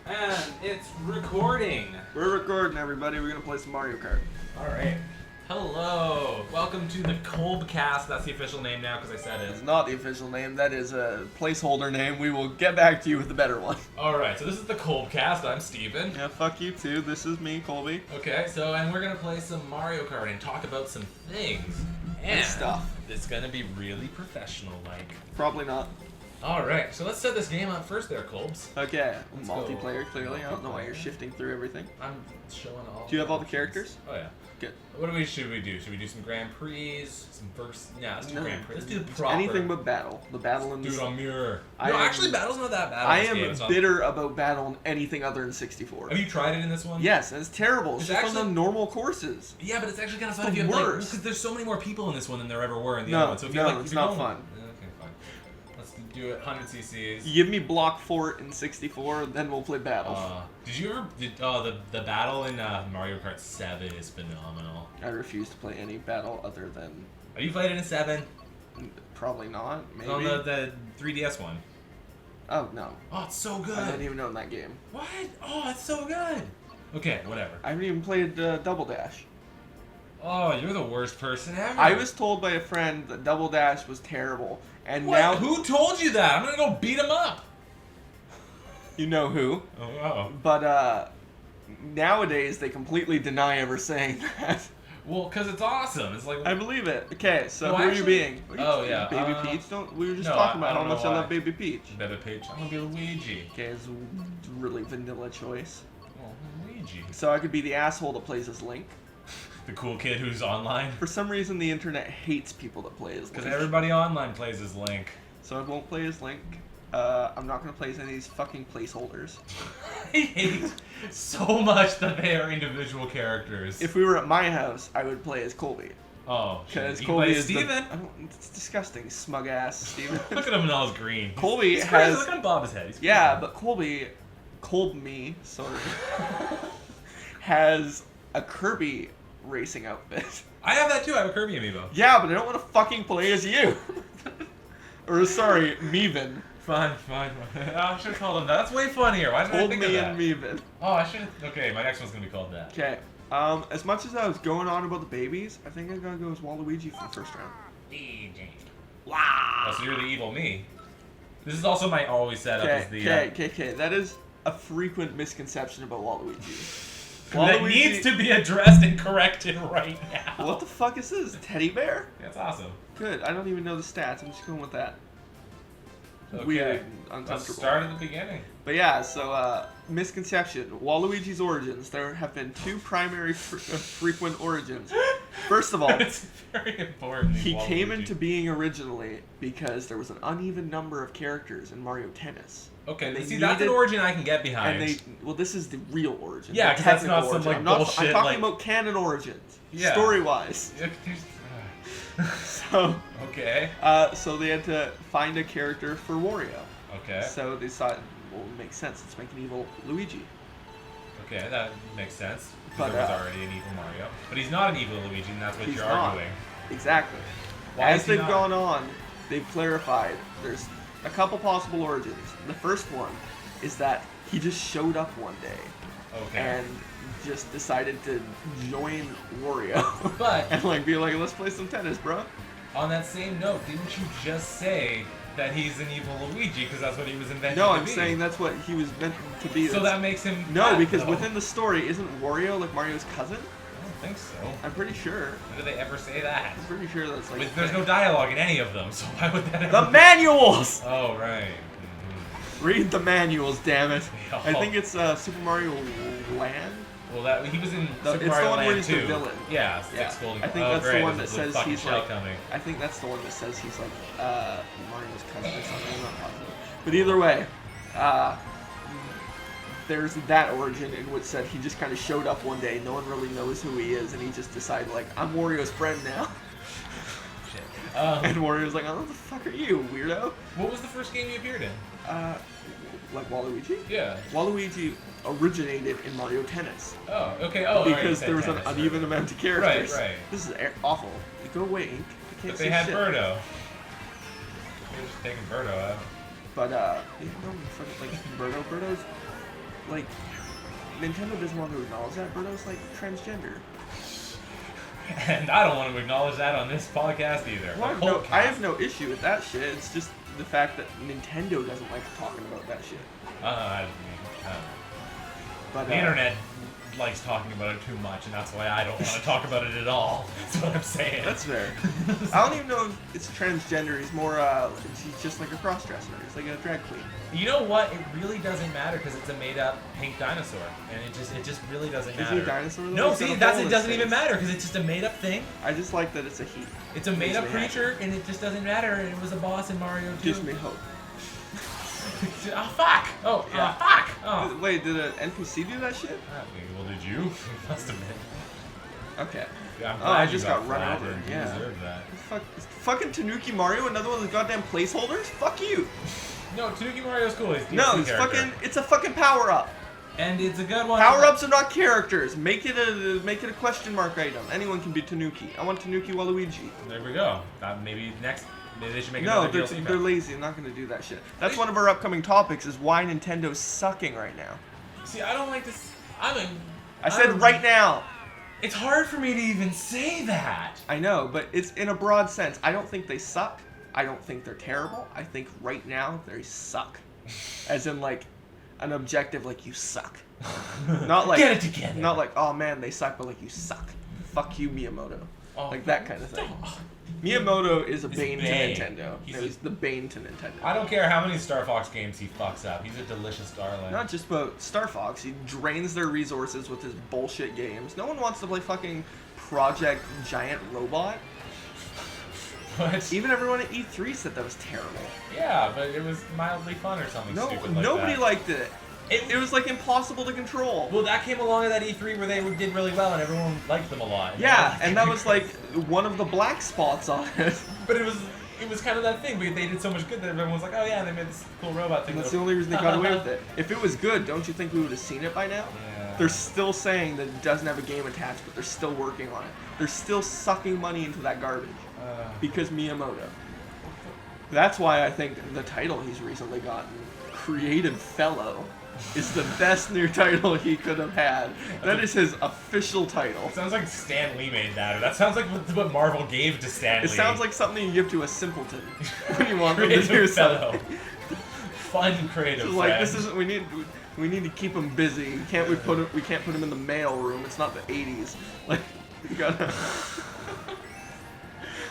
And it's recording. We're recording, everybody. We're gonna play some Mario Kart. Alright. Hello. Welcome to the KolbKast. That's the official name now because I said It's it. not the official name. That is a placeholder name. We will get back to you with a better one. Alright, so this is the KolbKast. I'm Steven. Yeah, fuck you too. This is me, Kolby. Okay, and we're going to play some Mario Kart and talk about some things. And stuff. It's going to be really professional-like. Probably not. Alright, so let's set this game up first there, Kolbs. Okay, Let's multiplayer, go. clearly. I don't know why you're Multiplayer. shifting through everything. I'm showing all. Do you have all the options. characters? Oh, yeah. Good. What should we do? Should we do some Grand Prix? Some first? Yeah, let's do No. Grand Prix. Let's do the proper. Anything but battle. The battle in Do this. it on mirror. I No, am- actually, battle's not that bad. I in this game. It's am not- bitter about battle in anything other than 64. Have you tried it in this one? Yes, and it's terrible. It's It's just on actually- the normal courses. Yeah, but it's actually kind of fun It's if you the have worst. because there's so many more people in this one than there ever were in the No, other one. So if no, you like, it's if you're not going- fun. Okay, fine. Let's do it 100 cc's. You give me block fort in 64, then we'll play battle. Did you ever? The battle in Mario Kart 7 is phenomenal. I refuse to play any battle other than Have you played it in 7? probably not. Maybe. On the 3DS one. Oh no, Oh, it's so I good. didn't even know in that game. What? Oh, it's so good. Okay, whatever. I haven't even played Double Dash. Oh, you're the worst person ever. I was told by a friend that Double Dash was terrible, and What? now Who told you that? I'm gonna go beat him up. you know who. Oh. But nowadays they completely deny ever saying that. Well, cause it's awesome. It's like. I believe it. Okay, so No, who are you actually- being? Oh, yeah, Baby Peach. Don't. We were just no, talking I about how don't know much I why. love Baby Peach. Bebe Peach. I'm gonna be Luigi. Okay, it's a really vanilla choice. Oh, Luigi. So I could be the asshole that plays as Link. The cool kid who's online. For some reason, the internet hates people that play as Because Link. everybody online plays as Link. So I won't play as Link. I'm not gonna play as any of these fucking placeholders. I hate so much that they are individual characters. If we were at my house, I would play as Kolby. Oh, Because you Kolby play is Steven. I don't, it's disgusting, smug ass Steven. Look at him in all his green. Kolby He's crazy. has. Look on Bob's head. He's Yeah, crazy. but Kolby, sorry, has a Kirby racing outfit. I have that too. I have a Kirby amiibo. Yeah, but I don't want to fucking play as you. Or sorry, Meven. Fine. I should have called him that. That's way funnier. Why did I think of Kolby that? and Meven. Oh, I should have. Okay, my next one's gonna be called that. Okay. As much as I was going on about the babies, I think I'm gonna go as Waluigi for the first round. Wow. Oh, so you're the evil me. This is also my always setup as the. Okay. That is a frequent misconception about Waluigi. That needs to be addressed and corrected right now. What the fuck is this? Teddy bear? That's awesome. Good. I don't even know the stats. I'm just going with that. Okay. Weird. Let's Uncomfortable. start at the beginning. But yeah, so misconception. Waluigi's origins. There have been two primary frequent origins. First of all, It's very important. he came Waluigi. into being originally because there was an uneven number of characters in Mario Tennis. Okay, and they see, that's an needed- origin I can get behind. This is the real origin. Yeah, the 'cause that's technical not some, origin. like, I'm not, bullshit, I'm talking like- about canon origins. Yeah. Story-wise. So, Okay. so they had to find a character for Wario. Okay. So they thought, well, it makes sense. Let's make an evil Luigi. Okay, that makes sense. But, Because there was already an evil Mario. But he's not an evil Luigi, and that's what He's you're not. arguing. Exactly. Why As is he they've not? gone on, they've clarified there's a couple possible origins. The first one is that he just showed up one day Okay. and just decided to join Wario. But and like be like, let's play some tennis, bro. on that same note, didn't you just say that he's an evil Luigi because that's what he was invented No, to I'm be? saying that's what he was meant to be. So that makes him No, bad, because though. within the story, isn't Wario like Mario's cousin? I don't think so. I'm pretty sure. When did they ever say that? I'm pretty sure that's like. But there's no dialogue in any of them, so why would that ever The manuals. Oh, right. Read the manuals, damn it. Oh. I think it's Super Mario Land. Well, he was in No, Super it's the Mario one where Land he's the 2. villain. Yeah, Yeah, Six Golden. I think oh, that's the great, one there's that a says fucking he's shell like. coming. I think that's the one that says he's like Mario's cousin or something. I'm not positive. But either way, there's that origin in which said he just kind of showed up one day. No one really knows who he is, and he just decided like, I'm Wario's friend now. Shit. And Wario's like, oh, what the fuck are you, weirdo? What was the first game you appeared in? Like Waluigi? Yeah. Waluigi originated in Mario Tennis. Oh, okay. Oh, Because right, there was an tennis, uneven right. amount of characters. Right. This is awful. Go away, Ink. I can't But say they had shit. Birdo. They were just taking Birdo out. But, you know, fucking, like, Birdo's like, Nintendo doesn't want to acknowledge that. Birdo's, like, transgender. And I don't want to acknowledge that on this podcast either. Well, I have no issue with that shit. It's just the fact that Nintendo doesn't like talking about that shit. But the internet likes talking about it too much, and that's why I don't want to talk about it at all. That's what I'm saying. That's fair. I don't even know if it's transgender. He's more, he's just like a cross-dresser. He's like a drag queen. You know what? It really doesn't matter because it's a made-up pink dinosaur, and it just really doesn't matter. Is he a dinosaur? Though? No, see, it doesn't even matter because it's just a made-up thing. I just like that it's a he. It's a made-up creature, and it just doesn't matter. And it was a boss in Mario 2. Gives me hope. Oh fuck! Oh, yeah. Fuck! Oh. Wait, did an NPC do that shit? Well, did you? Must have been. Okay. Yeah, I just got run over. You Yeah. deserve that. Fucking Tanuki Mario, another one of the goddamn placeholders? Fuck you! No, Tanuki Mario's cool. He's No, it's a fucking power-up. And it's a good one. Power-ups are not characters. Make it a question mark item. Anyone can be Tanuki. I want Tanuki Waluigi. There we go. Maybe they should make another DLC No, they're lazy. I'm not going to do that shit. That's one of our upcoming topics is why Nintendo's sucking right now. See, I don't like this. I said right now. It's hard for me to even say that. I know, but it's in a broad sense. I don't think they suck. I don't think they're terrible. I think right now they suck. As in, like, an objective, like, you suck. Not like... Get it together. Not like, oh man, they suck, but like, you suck. Fuck you, Miyamoto. Oh, like that kind of thing. Miyamoto is a bane to Nintendo. He's the bane to Nintendo. I don't care how many Star Fox games he fucks up. He's a delicious darling. Not just about Star Fox. He drains their resources with his bullshit games. No one wants to play fucking Project Giant Robot. What? Even everyone at E3 said that was terrible. Yeah, but it was mildly fun or something stupid like nobody that. liked it. It was like impossible to control. Well, that came along at that E3 where they did really well and everyone liked them a lot. Yeah, and that was like one of the black spots on it. But it was kind of that thing. They did so much good that everyone was like, oh yeah, they made this cool robot thing. And that's the only reason they got away with it. If it was good, don't you think we would have seen it by now? Yeah. They're still saying that it doesn't have a game attached, but they're still working on it. They're still sucking money into that garbage. Because Miyamoto. That's why I think the title he's recently gotten, Creative Fellow, is the best new title he could have had. That is his official title. It sounds like Stan Lee made that, or that sounds like what Marvel gave to Stan Lee. It sounds like something you give to a simpleton when you want them to do something. Fun creative. So like this isn't. We need to keep him busy. We can't put him in the mail room. It's not the '80s. Like we gotta.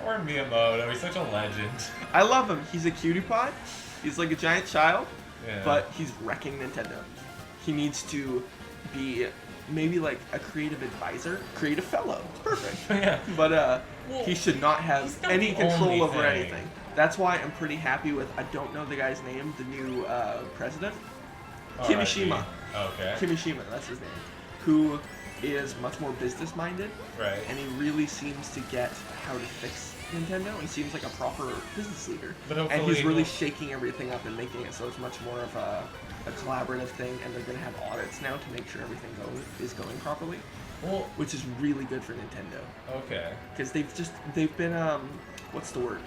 Poor Miyamoto, he's such a legend. I love him. He's a cutie pie. He's like a giant child, yeah. But he's wrecking Nintendo. He needs to be maybe like a creative advisor, creative fellow. Perfect. Yeah. But well, he should not have any control over thing. anything. That's why I'm pretty happy with, I don't know the guy's name, the new president. Kimishima. Okay. Kimishima, that's his name. Who is much more business-minded. Right. And he really seems to get how to fix Nintendo and seems like a proper business leader. And he's really shaking everything up and making it so it's much more of a collaborative thing, and they're going to have audits now to make sure everything is going properly. Well, which is really good for Nintendo. Okay. Because they've been, what's the word?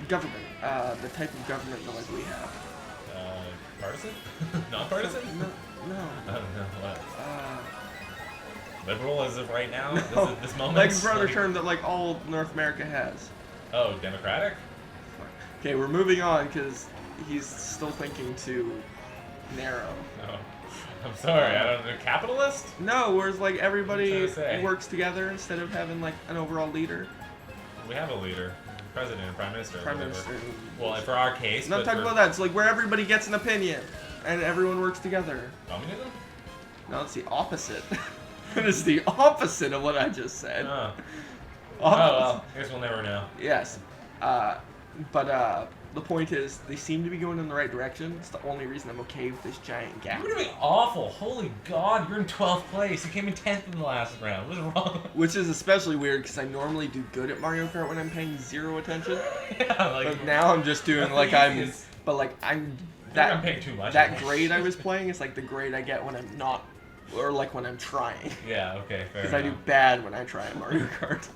Government. The type of government like we have. Partisan? Non-partisan? No. I don't know what. Liberal as of right now? No. At this moment? Like a broader term that like all North America has. Oh, Democratic? Okay, we're moving on because he's still thinking too narrow. Oh. I'm sorry, I don't know. Capitalist? No, whereas like everybody works together instead of having like an overall leader. We have a leader. President, Prime Minister. Prime Minister. Well, for our case. I'm not talking about that. It's like where everybody gets an opinion and everyone works together. Communism? No, it's the opposite. It is the opposite of what I just said. Oh, well, I guess we'll never know. Yes. But the point is, they seem to be going in the right direction. It's the only reason I'm okay with this giant gap. You're doing awful. Holy God, you're in 12th place. You came in 10th in the last round. What's wrong? Which is especially weird because I normally do good at Mario Kart when I'm paying zero attention. Yeah, like, but now I'm just doing like I'm. But like I'm paying too much. That grade I was playing is like the grade I get when I'm not, or like when I'm trying. Yeah. Okay. Fair. Because I do bad when I try at Mario Kart.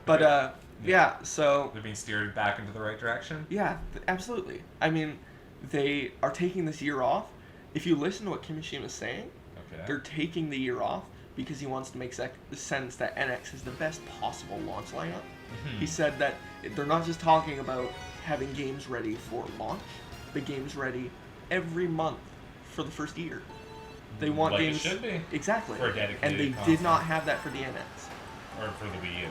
But yeah, so they're being steered back into the right direction. Yeah, absolutely. I mean, they are taking this year off, if you listen to what Kimishima's saying, Okay. they're taking the year off because he wants to make sense that NX is the best possible launch lineup. He said that they're not just talking about having games ready for launch, the games ready every month for the first year. They want like games it should be. Exactly. For a dedicated and they console. did not have that for the NX. Or for the Wii U.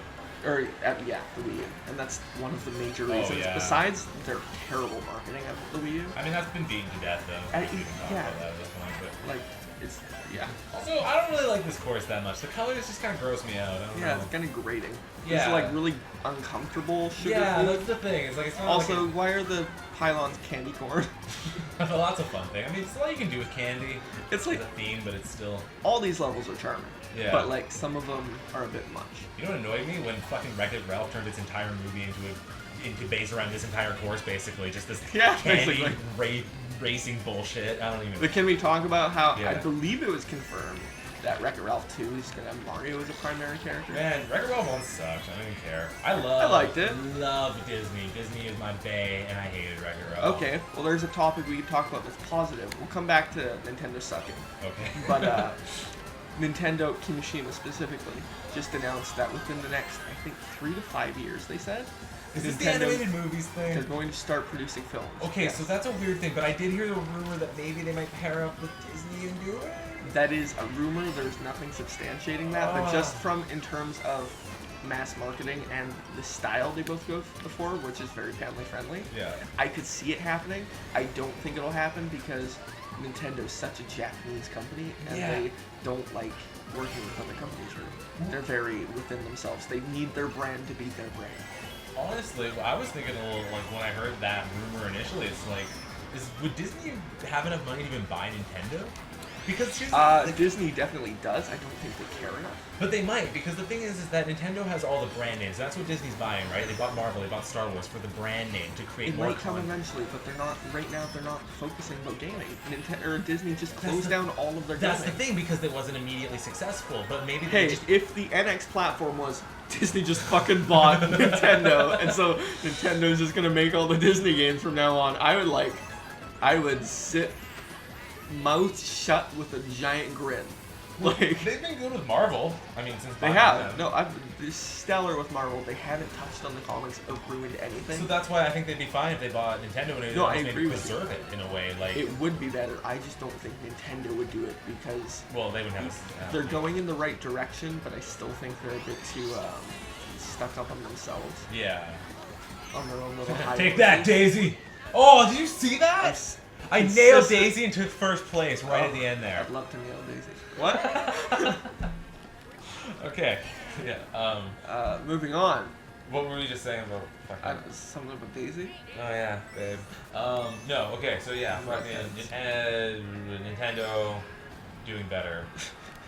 Or yeah, the Wii U, and that's one of the major reasons. yeah. Besides their terrible marketing of the Wii U, I mean, that's been beaten to death, though. I- We can talk yeah. about that at this point, but... like it's yeah, Also, I don't really like this course that much. The colors just kind of gross me out. I don't know. it's kind of grating. Yeah. It's like really uncomfortable sugar Yeah, food. that's the thing. It's like it's not Also, like why are the pylons candy corn? lots of fun thing. I mean, it's a lot you can do with candy. It's like a theme, but it's still. all these levels are charming. Yeah. But like some of them are a bit much. You know what annoyed me when fucking Wreck-It Ralph turned its entire movie into based around this entire course, basically just this Yeah, candy basically. racing bullshit. I don't even. But can we talk about how Yeah. I believe it was confirmed that Wreck-It Ralph 2 is gonna have Mario as a primary character? Man, Wreck-It Ralph 1 sucked. I don't even care. I liked it. Love Disney. Disney is my bae, and I hated Wreck-It Ralph. Okay, well there's a topic we can talk about that's positive. We'll come back to Nintendo sucking. Okay. But Nintendo, Kimishima specifically, just announced that within the next, I think, 3 to 5 years, they said, Is this the Nintendo- animated movies thing? they're going to start producing films. Okay, Yes. so that's a weird thing, but I did hear the rumor that maybe they might pair up with Disney and do it. That is a rumor. There's nothing substantiating that, but just Oh. from in terms of mass marketing and the style they both go for, which is very family friendly. Yeah. I could see it happening. I don't think it'll happen because Nintendo's such a Japanese company and Yeah. they don't like working with other companies. They're very within themselves. They need their brand to be their brand. Honestly, I was thinking a little, like, when I heard that rumor initially, it's like, would Disney have enough money to even buy Nintendo? Because here's the Disney definitely does. I don't think they care enough. But they might, because the thing is that Nintendo has all the brand names. That's what Disney's buying, right? They bought Marvel, they bought Star Wars for the brand name to create It more might come content. eventually, but they're not. Right now, they're not focusing about gaming. Disney just That's closed the- down all of their That's gaming. the thing, because it wasn't immediately successful. But maybe they Hey, just if the NX platform was Disney just fucking bought Nintendo, and so Nintendo's just gonna make all the Disney games from now on, I would sit mouth shut with a giant grin. Like they've been good with Marvel. I mean, since they buying have. them. No, they're stellar with Marvel. They haven't touched on the comics or ruined anything. So that's why I think they'd be fine if they bought Nintendo and it No, I maybe agree with you. preserve it in a way. Like, It would be better. I just don't think Nintendo would do it because well, they would have. they're going in the right direction, but I still think they're a bit too stuck up on themselves, Yeah. on their own little high Take that, horses. Daisy. Oh, did you see that? Yes. I nailed Consistent- Daisy and took first place right at the end there. I'd love to nail Daisy. What? Okay. Yeah. Moving on. What were we just saying about fucking? Something about Daisy? Oh yeah, babe. No. Okay. So yeah, fucking Nintendo doing better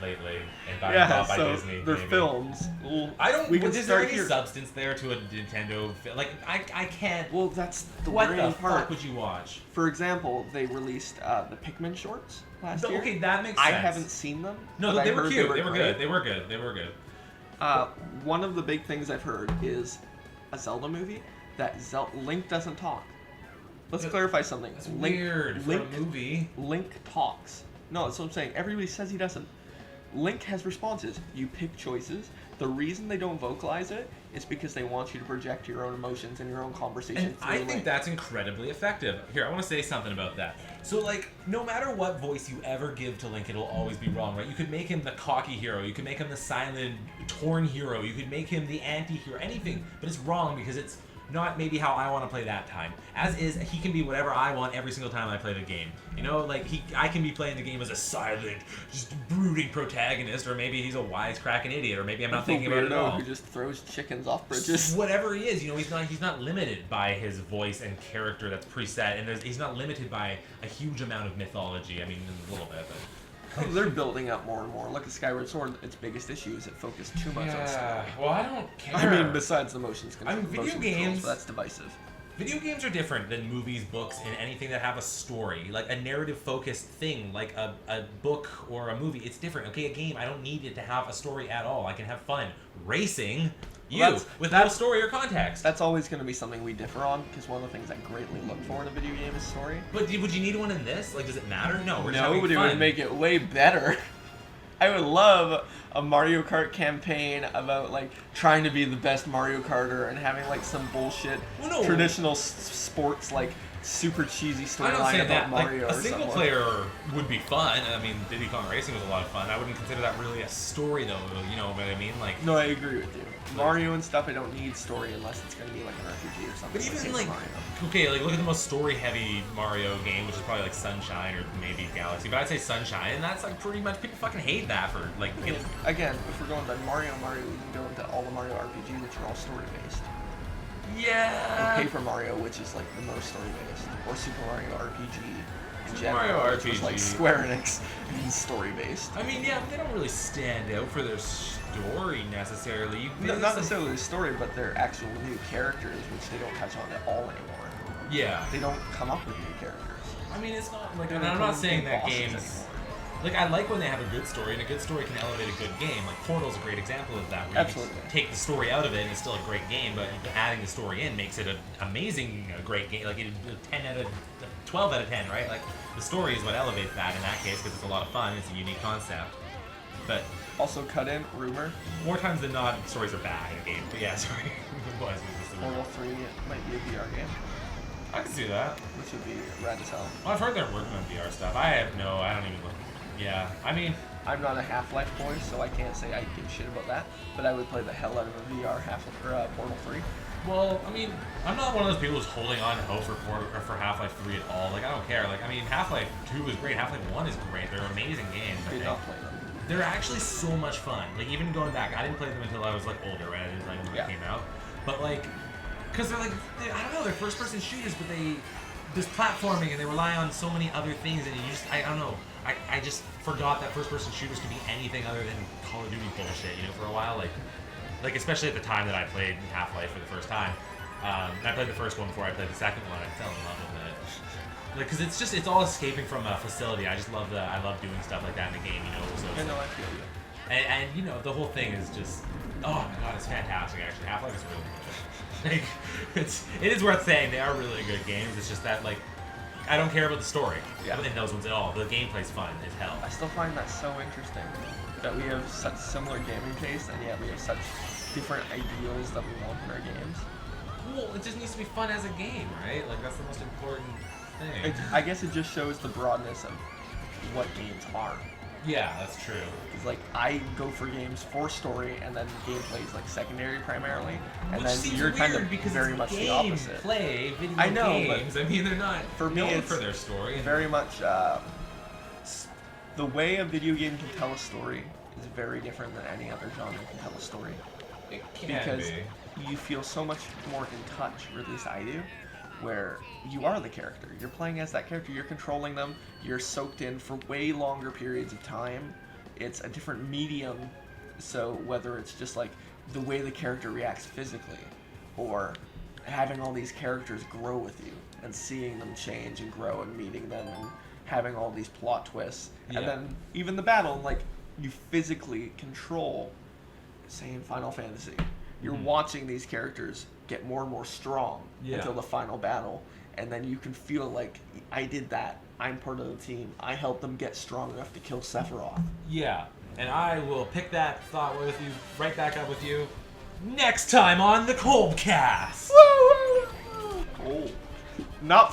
lately and bought by so Disney. their maybe. films. Well, I don't. We can is there start any here. substance there to a Nintendo film? Like I can't. Well, that's the What worrying the part. fuck would you watch? For example, they released the Pikmin shorts last year. Okay, that makes I sense. haven't seen them. No, but they I were heard cute. They were great. good. They were good. They were good. One of the big things I've heard is a Zelda movie that Link doesn't talk. Let's clarify something. That's Link, weird for Link, a movie. Link talks. No, that's what I'm saying. Everybody says he doesn't. Link has responses. You pick choices. The reason they don't vocalize it is because they want you to project your own emotions and your own conversation And through I think Link. that's incredibly effective. Here, I want to say something about that. So, like, no matter what voice you ever give to Link, it'll always be wrong, right? You could make him the cocky hero. You could make him the silent, torn hero. You could make him the anti-hero. Anything. But it's wrong because it's not maybe how I want to play that time. As is, he can be whatever I want every single time I play the game. You know, like, I can be playing the game as a silent, just brooding protagonist, or maybe he's a wisecracking idiot, or maybe I'm not thinking about it at all. Who just throws chickens off bridges. Whatever he is, you know, he's not limited by his voice and character that's preset, and he's not limited by a huge amount of mythology. I mean, a little bit, but. They're building up more and more. Look at Skyward Sword. Its biggest issue is it focused too much on story. Well, I don't care. I mean, besides the motions control. I mean, video motion games- controls, but that's divisive. Video games are different than movies, books, and anything that have a story. Like a narrative-focused thing, like a book or a movie, it's different. Okay, a game, I don't need it to have a story at all. I can have fun. Racing, with no story or context. That's always going to be something we differ on, because one of the things I greatly look for in a video game is story. But would you need one in this? Like, does it matter? No, we're just No, having but it fun. would make it way better. I would love a Mario Kart campaign about like trying to be the best Mario Karter and having like some bullshit traditional sports like super cheesy storyline about Mario. Like, a single player would be fun. I mean, Diddy Kong Racing was a lot of fun. I wouldn't consider that really a story though. You know what I mean? Like, no, I agree with you. Mario and stuff, I don't need story unless it's going to be like an RPG or something. But even like like, okay, like look at the most story-heavy Mario game, which is probably like Sunshine or maybe Galaxy. But I'd say Sunshine, and that's like pretty much people fucking hate that for like. I mean, again, if we're going by Mario, we can go into all the Mario RPG, which are all story-based. Yeah. Or Paper Mario, which is like the most story-based, or Super Mario RPG. Mario RPG, which is like Square Enix and story-based. I mean, yeah, but they don't really stand out for their story necessarily. Not necessarily the story, but their actual new characters, which they don't touch on at all anymore. Yeah. They don't come up with new characters. I mean, it's not like, and I'm not saying that games. Like, I like when they have a good story, and a good story can elevate a good game. Like, Portal's a great example of that, where Absolutely. you take the story out of it, and it's still a great game, but adding the story in makes it an amazing, great game. Like, 12 out of 10, right? Like, the story is what elevates that in that case, because it's a lot of fun, it's a unique concept. But also, cut in, rumor. More times than not, stories are bad in a game. But yeah, sorry. Portal 3 might be a VR game. I can see that. Which would be rad as hell. Well, I've heard they're working on VR stuff. I don't even look. Yeah, I mean, I'm not a Half-Life boy, so I can't say I give a shit about that. But I would play the hell out of a VR Portal 3. Well, I mean, I'm not one of those people who's holding on to hope for Half-Life 3 at all. Like, I don't care. Like, I mean, Half-Life 2 is great. Half-Life 1 is great. They're amazing games. I did not play them. They're actually so much fun. Like, even going back, I didn't play them until I was, like, older, right? I didn't play them when they came out. But, like, because they're, like, I don't know, they're first-person shooters, but there's platforming, and they rely on so many other things, and you just, I don't know. I just forgot that first-person shooters could be anything other than Call of Duty bullshit, you know, for a while. Like especially at the time that I played Half-Life for the first time. I played the first one before I played the second one. I fell in love with it. Like, cause it's all escaping from a facility. I just love I love doing stuff like that in the game, you know. So I know, I feel you. And you know, the whole thing is just, oh my god, it's fantastic. Actually, Half-Life is really good. Like, it is worth saying they are really good games. It's just that, like, I don't care about the story in those ones at all. The gameplay's fun as hell. I still find that so interesting that we have such similar gaming tastes, and yet we have such different ideals that we want in our games. Well, it just needs to be fun as a game, right? Like, that's the most important thing. I guess it just shows the broadness of what games are. Yeah, that's true. It's like, I go for games for story, and then gameplay is like secondary primarily, and then you're kind of very much the opposite. Play video I know, games. but I mean, they're not for me, known it's for their story. Very much the way a video game can tell a story is very different than any other genre can tell a story. It can because be. you feel so much more in touch, or at least I do, where you are the character. You're playing as that character. You're controlling them. You're soaked in for way longer periods of time. It's a different medium, so whether it's just like the way the character reacts physically, or having all these characters grow with you and seeing them change and grow and meeting them and having all these plot twists, and then even the battle, like, you physically control, say in Final Fantasy, you're watching these characters get more and more strong until the final battle, and then you can feel like, I did that, I'm part of the team, I helped them get strong enough to kill Sephiroth. Yeah, and I will pick that thought with you, right back up with you, next time on the KolbKast! Woo! Cool. Not fucking